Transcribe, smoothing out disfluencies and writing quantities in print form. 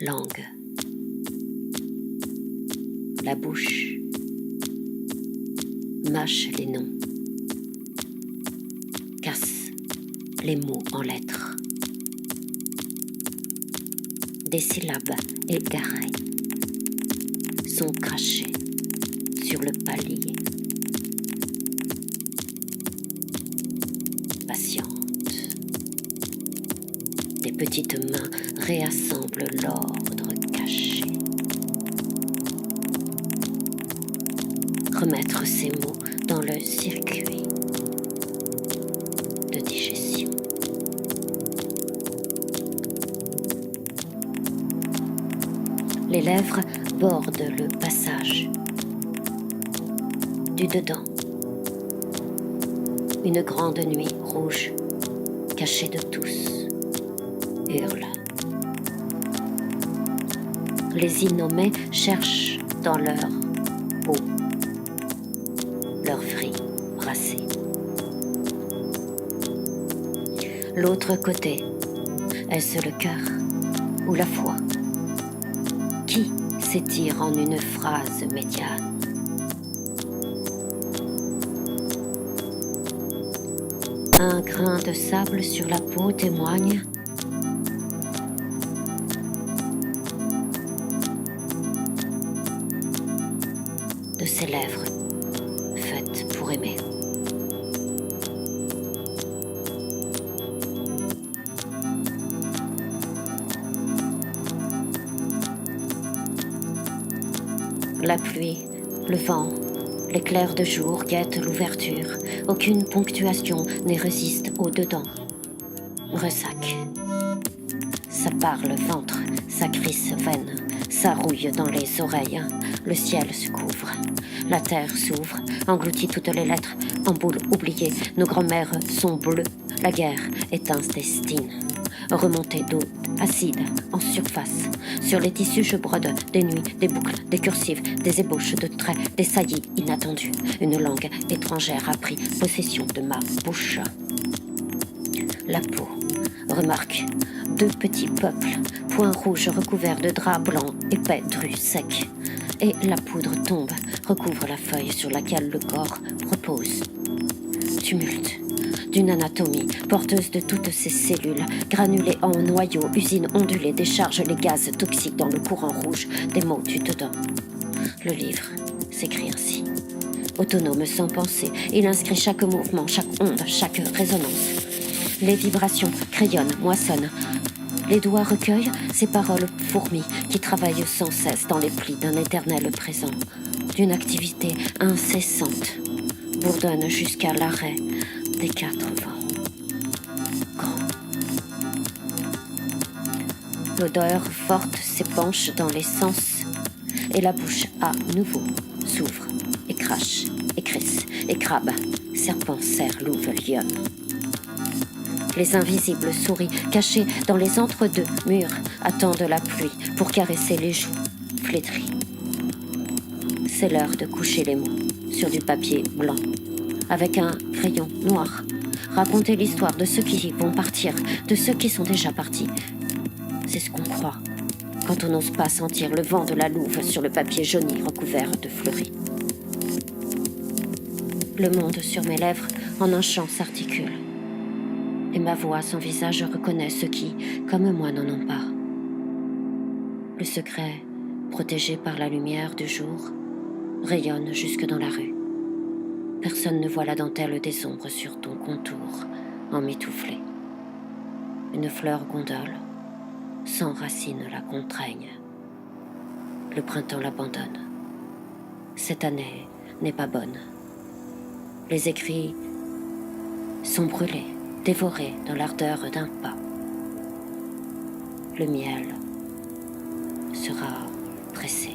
langue, la bouche mâche les noms, casse les mots en lettres. Des syllabes égarées sont crachées sur le palier. Patiente, des petites mains réassemblent l'ordre caché. Remettre ces mots dans le circuit de digestion. Les lèvres bordent le passage du dedans. Une grande nuit rouge, cachée de tous, hurle. Les innommés cherchent dans leur peau, leur vrille brassée. L'autre côté, est-ce le cœur ou la foi qui s'étire en une phrase médiane? Un grain de sable sur la peau témoigne de ses lèvres faites pour aimer. La pluie, le vent, l'éclair de jour guette l'ouverture. Aucune ponctuation ne résiste au dedans. Ressac. Ça parle ventre, ça crisse veine, ça rouille dans les oreilles. Le ciel se couvre. La terre s'ouvre, engloutit toutes les lettres en boules oubliées. Nos grands-mères sont bleues. La guerre est intestine. Remontée d'eau acide en surface. Sur les tissus je brode des nuits, des boucles, des cursives, des ébauches de traits, des saillies inattendues. Une langue étrangère a pris possession de ma bouche. La peau, remarque, deux petits peuples, points rouges recouverts de draps blancs, épais, drus, secs. Et la poudre tombe, recouvre la feuille sur laquelle le corps repose. Tumulte d'une anatomie, porteuse de toutes ces cellules, granulées en noyaux, usine ondulée, décharge les gaz toxiques dans le courant rouge des mots du dedans. Le livre s'écrit ainsi. Autonome sans pensée, il inscrit chaque mouvement, chaque onde, chaque résonance. Les vibrations crayonnent, moissonnent. Les doigts recueillent ces paroles fourmis qui travaillent sans cesse dans les plis d'un éternel présent, d'une activité incessante, bourdonne jusqu'à l'arrêt des quatre vents. Grand. L'odeur forte s'épanche dans les sens et la bouche à nouveau s'ouvre et crache, et crisse, et crabe, serpent, cerf, louve, lionne. Les invisibles souris cachées dans les entre-deux murs attendent la pluie pour caresser les joues flétries. C'est l'heure de coucher les mots sur du papier blanc avec un crayon noir. Raconter l'histoire de ceux qui vont partir, de ceux qui sont déjà partis. C'est ce qu'on croit quand on n'ose pas sentir le vent de la louve sur le papier jauni recouvert de fleuris. Le monde sur mes lèvres en un chant s'articule. Et ma voix, son visage reconnaît ceux qui, comme moi, n'en ont pas. Le secret, protégé par la lumière du jour, rayonne jusque dans la rue. Personne ne voit la dentelle des ombres sur ton contour, emmitouflé. Une fleur gondole, sans racines la contraignent. Le printemps l'abandonne. Cette année n'est pas bonne. Les écrits sont brûlés, dévorés dans l'ardeur d'un pas. Le miel sera pressé.